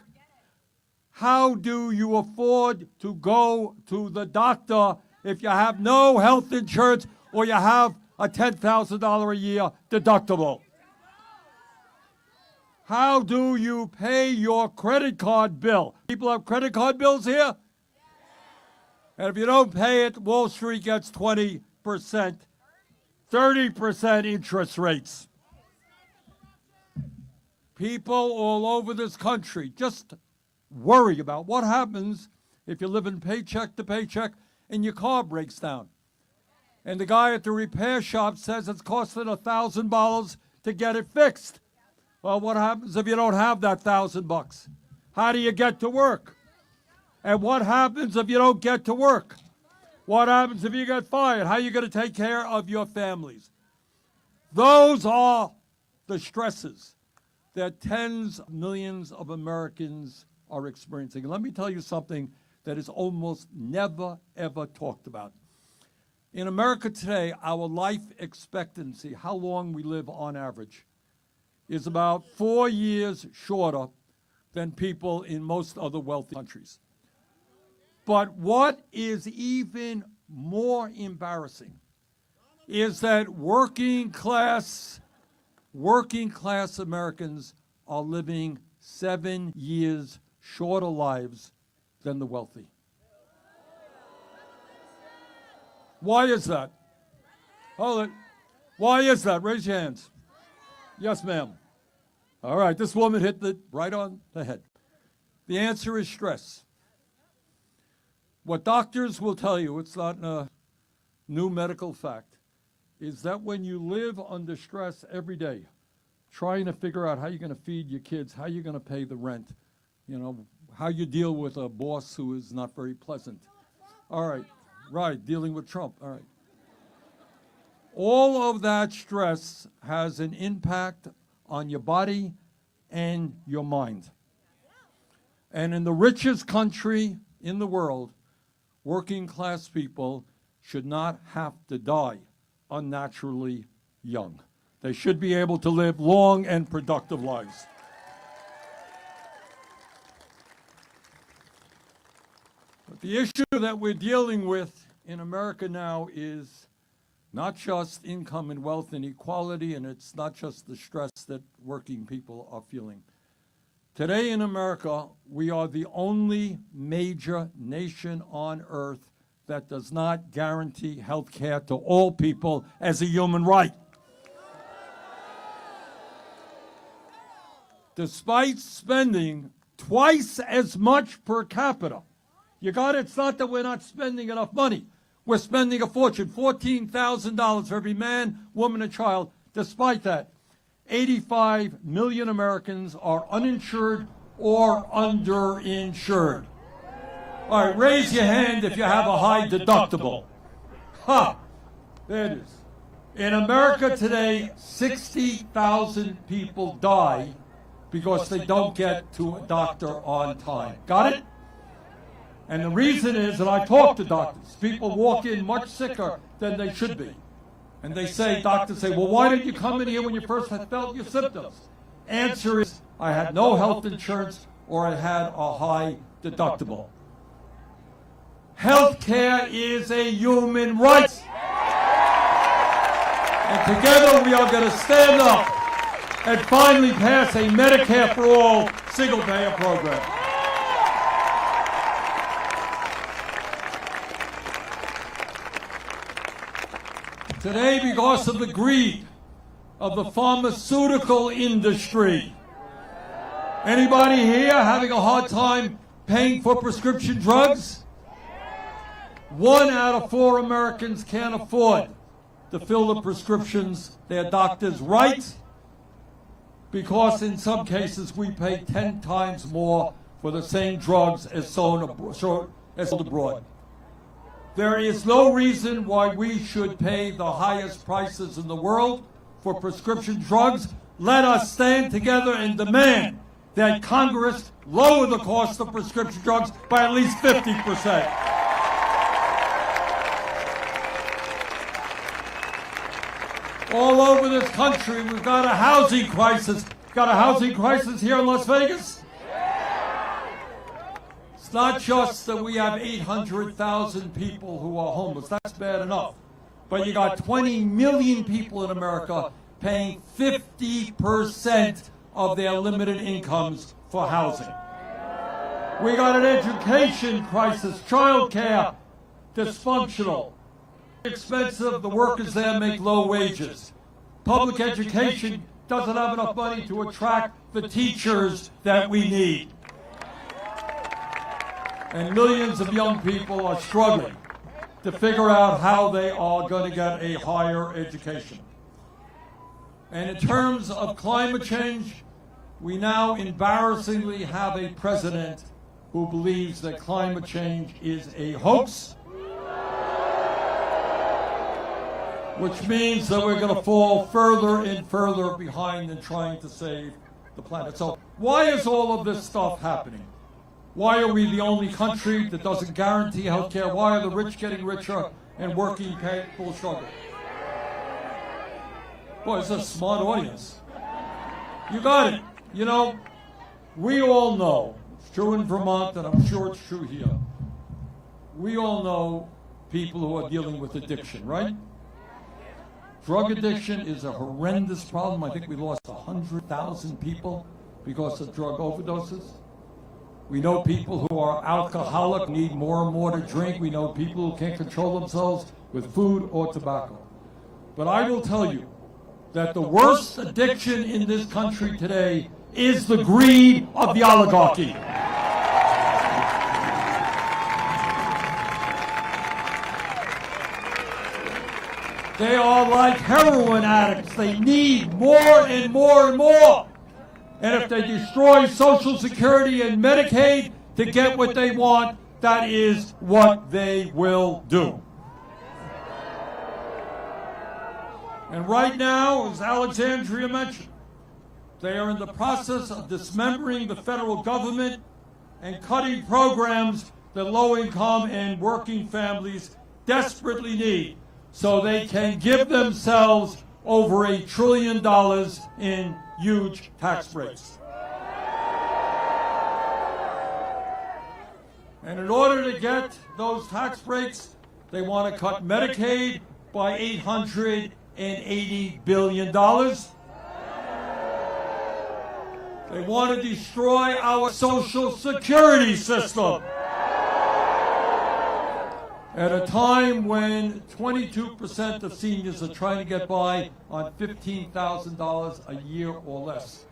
how do you afford to go to the doctor if you have no health insurance or you have a $10,000 a year deductible? How do you pay your credit card bill? People have credit card bills here? And if you don't pay it, Wall Street gets 20%, 30% interest rates. People all over this country just worry about what happens if you're living paycheck to paycheck and your car breaks down. And the guy at the repair shop says it's costing $1,000 to get it fixed. Well, what happens if you don't have that $1,000? How do you get to work? And what happens if you don't get to work? What happens if you get fired? How are you going to take care of your families? Those are the stresses that tens of millions of Americans are experiencing. And let me tell you something that is almost never, ever talked about. In America today, our life expectancy, how long we live on average, is about 4 years shorter than people in most other wealthy countries. But what is even more embarrassing is that working class Americans are living 7 years shorter lives than the wealthy. Why is that? Hold it. Why is that? Raise your hands. Yes, ma'am. All right, this woman hit it right on the head. The answer is stress. What doctors will tell you, it's not a new medical fact, is that when you live under stress every day, trying to figure out how you're going to feed your kids, how you're going to pay the rent, you know, how you deal with a boss who is not very pleasant. All right, right, dealing with Trump, all right. All of that stress has an impact on your body and your mind. And in the richest country in the world, working class people should not have to die unnaturally young. They should be able to live long and productive lives. But the issue that we're dealing with in America now is not just income and wealth inequality, and it's not just the stress that working people are feeling. Today in America, we are the only major nation on earth that does not guarantee health care to all people as a human right. Despite spending twice as much per capita, it's not that we're not spending enough money. We're spending a fortune, $14,000 for every man, woman, and child. Despite that, 85 million Americans are uninsured or underinsured. All right, raise your hand if you have a high deductible. Ha! There it is. In America today, 60,000 people die because they don't get to a doctor on time. Got it? And the reason is that I talk to doctors. People walk in much sicker than they should be. And they say, doctors say, well, why didn't you come in here when you first had felt your symptoms? Answer is, I had no health insurance or I had a high deductible. Health care is a human right. And together we are going to stand up and finally pass a Medicare for all single-payer program. Today, because of the greed of the pharmaceutical industry, anybody here having a hard time paying for prescription drugs? 1 out of 4 Americans can't afford to fill the prescriptions their doctors write, because in some cases we pay 10 times more for the same drugs as sold abroad. There is no reason why we should pay the highest prices in the world for prescription drugs. Let us stand together and demand that Congress lower the cost of prescription drugs by at least 50%. All over this country, we've got a housing crisis. Got a housing crisis here in Las Vegas? It's not just that we have 800,000 people who are homeless. That's bad enough. But you got 20 million people in America paying 50% of their limited incomes for housing. We got an education crisis, child care, dysfunctional, expensive, the workers there make low wages. Public education doesn't have enough money to attract the teachers that we need. And millions of young people are struggling to figure out how they are going to get a higher education. And in terms of climate change, we now embarrassingly have a president who believes that climate change is a hoax, which means that we're going to fall further and further behind in trying to save the planet. So why is all of this stuff happening? Why are we the only country that doesn't guarantee health care? Why are the rich getting richer and working people struggling? Boy, it's a smart audience. You got it. You know, we all know, it's true in Vermont and I'm sure it's true here, we all know people who are dealing with addiction, right? Drug addiction is a horrendous problem. I think we lost 100,000 people because of drug overdoses. We know people who are alcoholic, need more and more to drink. We know people who can't control themselves with food or tobacco. But I will tell you that the worst addiction in this country today is the greed of the oligarchy. They are like heroin addicts. They need more and more and more. And if they destroy Social Security and Medicaid to get what they want, that is what they will do. And right now, as Alexandria mentioned, they are in the process of dismembering the federal government and cutting programs that low-income and working families desperately need, so they can give themselves over $1 trillion in huge tax breaks. And in order to get those tax breaks, they want to cut Medicaid by $880 billion. They want to destroy our Social Security system at a time when 22% of seniors are trying to get by on $15,000 a year or less.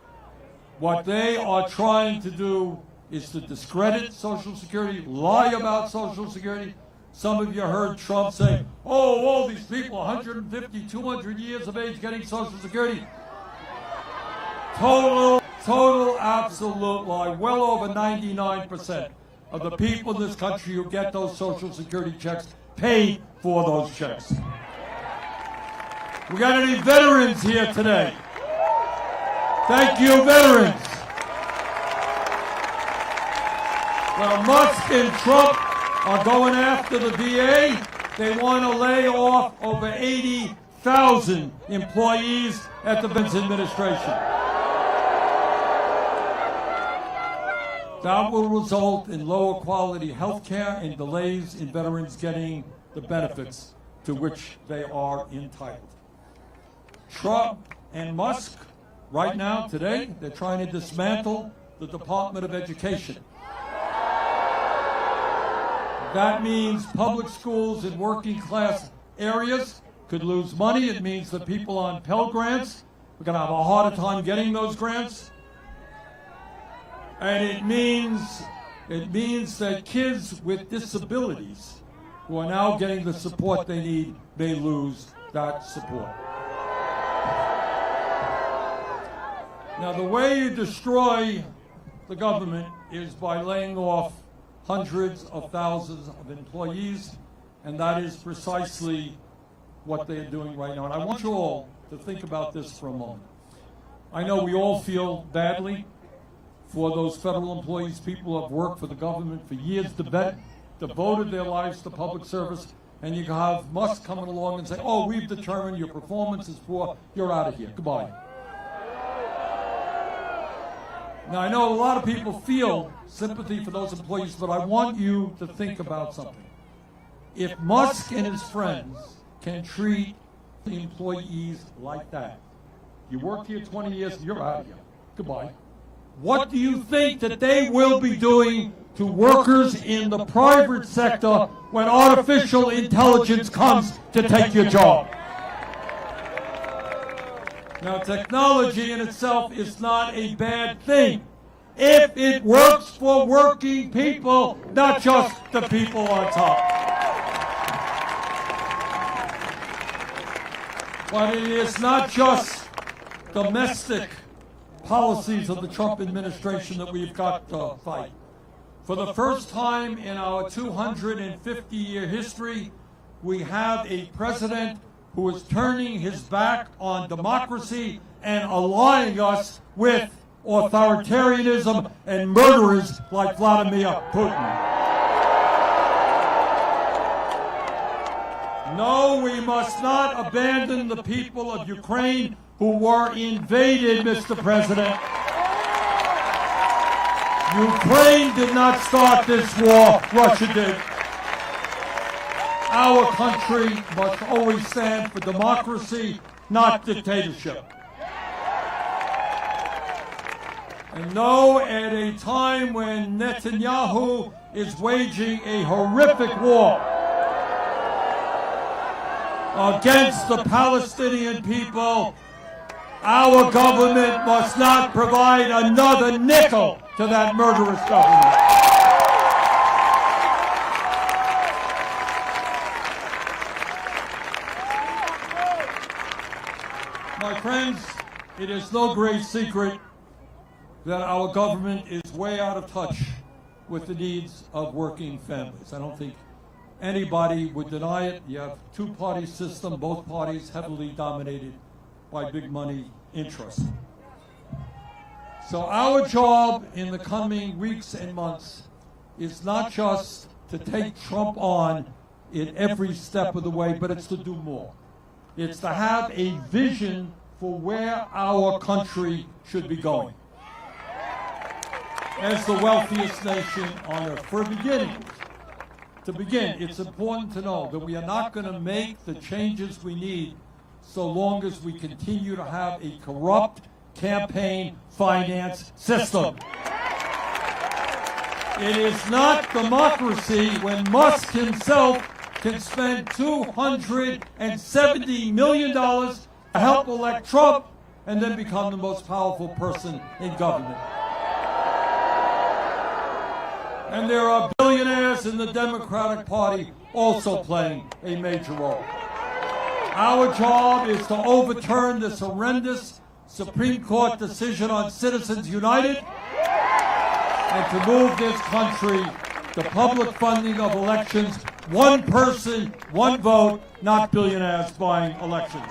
What they are trying to do is to discredit Social Security, lie about Social Security, Some of you heard Trump say, oh, all these people, 150, 200 years of age getting Social Security. Total absolute lie. Well over 99% of the people in this country who get those Social Security checks pay for those checks. We got any veterans here today? Thank you, veterans. Well, Musk and Trump are going after the VA. They want to lay off over 80,000 employees at the Veterans Administration. That will result in lower quality health care and delays in veterans getting the benefits to which they are entitled. Trump and Musk, right now, today, they're trying to dismantle the Department of Education. That means public schools in working class areas could lose money. It means that people on Pell Grants are going to have a harder time getting those grants. And it means that kids with disabilities who are now getting the support they need may lose that support. Now, the way you destroy the government is by laying off hundreds of thousands of employees, and that is precisely what they are doing right now. And I want you all to think about this for a moment. I know we all feel badly for those federal employees, people who have worked for the government for years, devoted their lives to public service, and you have Musk coming along and say, oh, we've determined your performance is poor, you're out of here, goodbye. Now, I know a lot of people feel sympathy for those employees, but I want you to think about something. If Musk and his friends can treat employees like that, you work here 20 years, you're out of here, goodbye. What do you think that they will be doing to workers in the private sector when artificial intelligence comes to take your job? Now, technology in itself is not a bad thing if it works for working people, not just the people on top. But it is not just domestic policies of the Trump administration that we've got to fight. For the first time in our 250-year history, we have a president who is turning his back on democracy and allying us with authoritarianism and murderers like Vladimir Putin. No, we must not abandon the people of Ukraine who were invaded, Mr. President. Ukraine did not start this war, Russia did. Our country must always stand for democracy, not dictatorship. And no, at a time when Netanyahu is waging a horrific war against the Palestinian people, our government must not provide another nickel to that murderous government. My friends, it is no great secret that our government is way out of touch with the needs of working families. I don't think anybody would deny it. You have a two-party system, both parties heavily dominated by big money interests. So our job in the coming weeks and months is not just to take Trump on in every step of the way, but it's to do more. It's to have a vision for where our country should be going. As the wealthiest nation on earth. For beginnings, to begin, it's important to know that we are not going to make the changes we need so long as we continue to have a corrupt campaign finance system. It is not democracy when Musk himself can spend $270 million to help elect Trump and then become the most powerful person in government. And there are billionaires others in the Democratic Party also playing a major role. Our job is to overturn this horrendous Supreme Court decision on Citizens United and to move this country to public funding of elections, one person, one vote, not billionaires buying elections.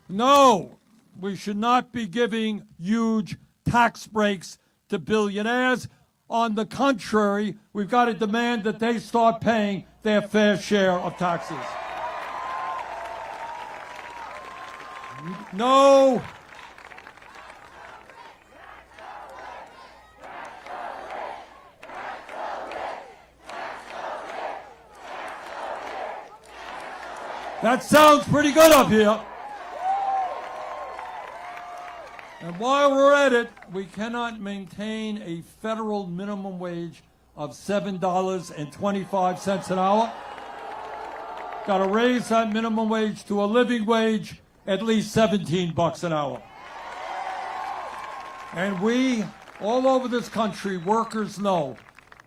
No, we should not be giving huge tax breaks to billionaires. On the contrary, we've got to demand that they start paying their fair share of taxes. No. That sounds pretty good up here. And while we're at it, we cannot maintain a federal minimum wage of $7.25 an hour. Got to raise that minimum wage to a living wage, at least $17 an hour. And we, all over this country, workers know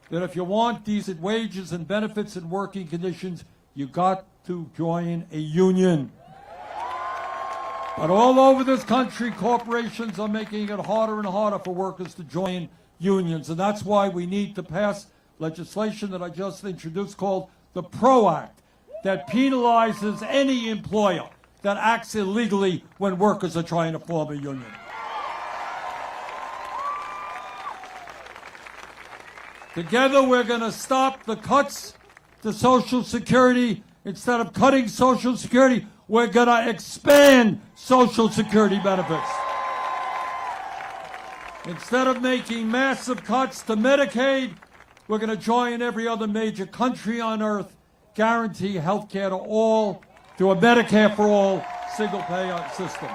that if you want decent wages and benefits and working conditions, you got to join a union. But all over this country, corporations are making it harder and harder for workers to join unions. And that's why we need to pass legislation that I just introduced called the PRO Act, that penalizes any employer that acts illegally when workers are trying to form a union. Together, we're going to stop the cuts to Social Security. Instead of cutting Social Security, we're going to expand Social Security benefits. Instead of making massive cuts to Medicaid, we're going to join every other major country on earth, guarantee health care to all, to a Medicare for all single-payer system.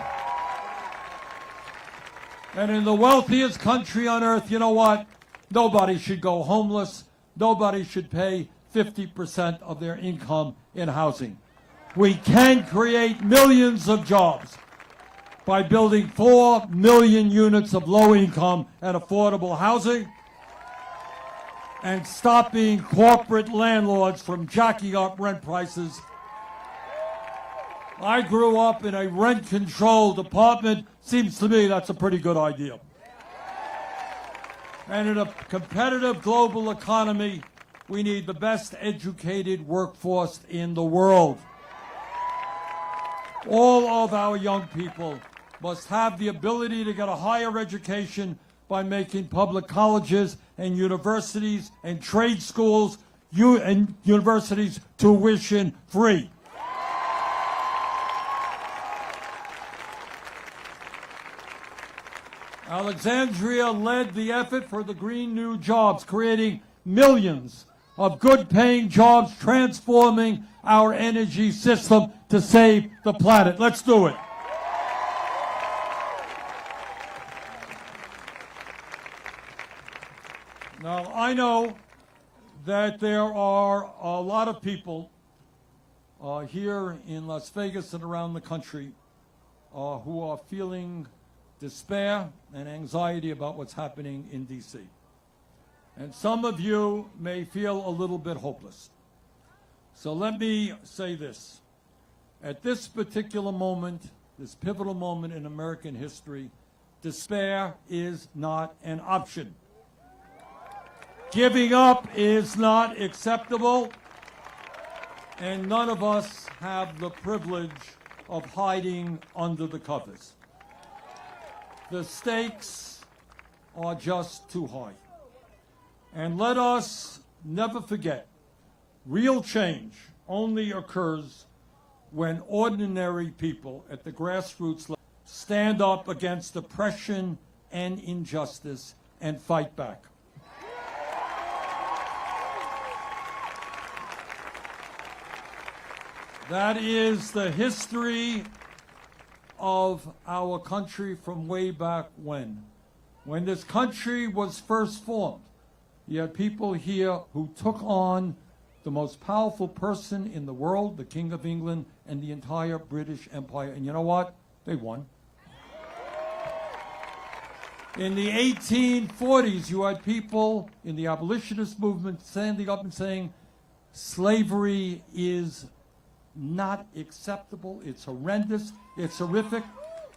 And in the wealthiest country on earth, you know what? Nobody should go homeless. Nobody should pay 50% of their income in housing. We can create millions of jobs by building 4 million units of low-income and affordable housing and stopping corporate landlords from jacking up rent prices. I grew up in a rent-controlled apartment. Seems to me that's a pretty good idea. And in a competitive global economy, we need the best educated workforce in the world. All of our young people must have the ability to get a higher education by making public colleges and universities and trade schools and universities tuition free. Alexandria led the effort for the Green New Jobs, creating millions of good-paying jobs, transforming our energy system to save the planet. Let's do it. Now, I know that there are a lot of people here in Las Vegas and around the country who are feeling despair and anxiety about what's happening in D.C. And some of you may feel a little bit hopeless. So let me say this. At this particular moment, this pivotal moment in American history, despair is not an option. Giving up is not acceptable, and none of us have the privilege of hiding under the covers. The stakes are just too high. And let us never forget, real change only occurs when ordinary people at the grassroots level stand up against oppression and injustice and fight back. That is the history of our country from way back when. When this country was first formed, you had people here who took on the most powerful person in the world, the King of England, and the entire British Empire. And you know what? They won. In the 1840s, you had people in the abolitionist movement standing up and saying, slavery is not acceptable, it's horrendous, it's horrific.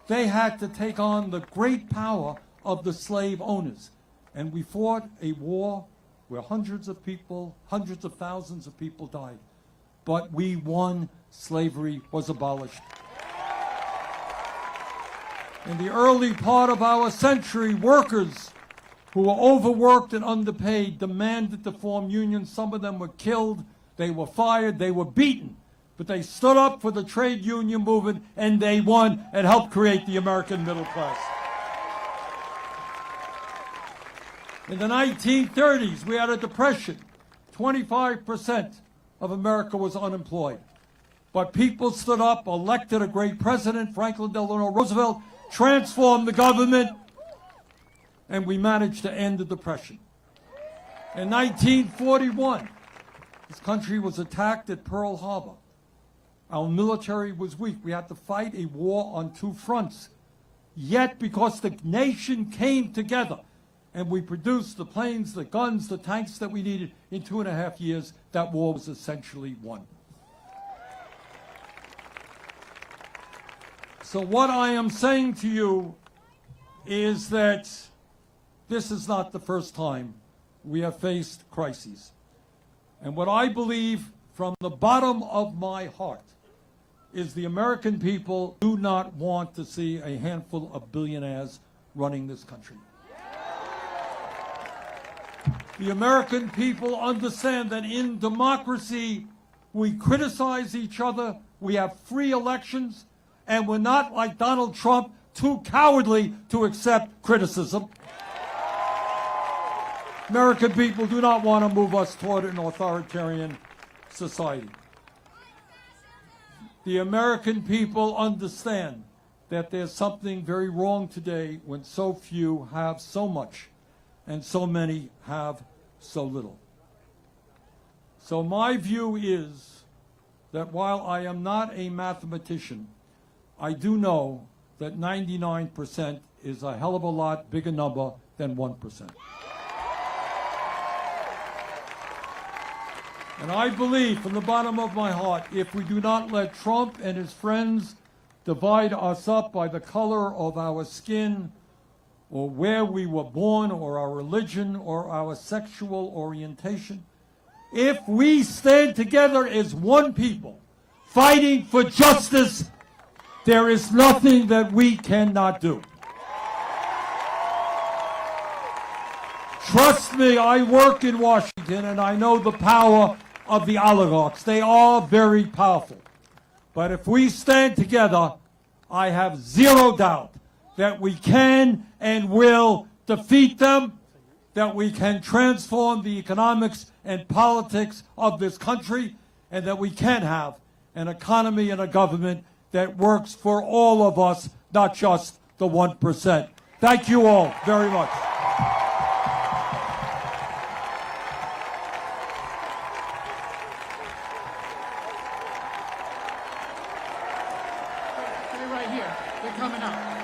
They had to take on the great power of the slave owners. And we fought a war where hundreds of thousands of people died. But we won. Slavery was abolished. In the early part of our century, workers who were overworked and underpaid demanded to form unions. Some of them were killed, they were fired, they were beaten. But they stood up for the trade union movement, and they won and helped create the American middle class. In the 1930s, we had a depression. 25% of America was unemployed. But people stood up, elected a great president, Franklin Delano Roosevelt, transformed the government, and we managed to end the depression. In 1941, this country was attacked at Pearl Harbor. Our military was weak. We had to fight a war on two fronts. Yet, because the nation came together and we produced the planes, the guns, the tanks that we needed in 2.5 years, that war was essentially won. So what I am saying to you is that this is not the first time we have faced crises. And what I believe from the bottom of my heart is the American people do not want to see a handful of billionaires running this country. The American people understand that in democracy, we criticize each other, we have free elections, and we're not like Donald Trump, too cowardly to accept criticism. American people do not want to move us toward an authoritarian society. The American people understand that there's something very wrong today when so few have so much and so many have so little. So my view is that while I am not a mathematician, I do know that 99% is a hell of a lot bigger number than 1%. And I believe from the bottom of my heart, if we do not let Trump and his friends divide us up by the color of our skin, or where we were born, or our religion, or our sexual orientation, if we stand together as one people, fighting for justice, there is nothing that we cannot do. Trust me, I work in Washington and I know the power of the oligarchs. They are very powerful. But if we stand together, I have zero doubt that we can and will defeat them, that we can transform the economics and politics of this country, and that we can have an economy and a government that works for all of us, not just the 1%. Thank you all very much.
Stay right here. They're coming out.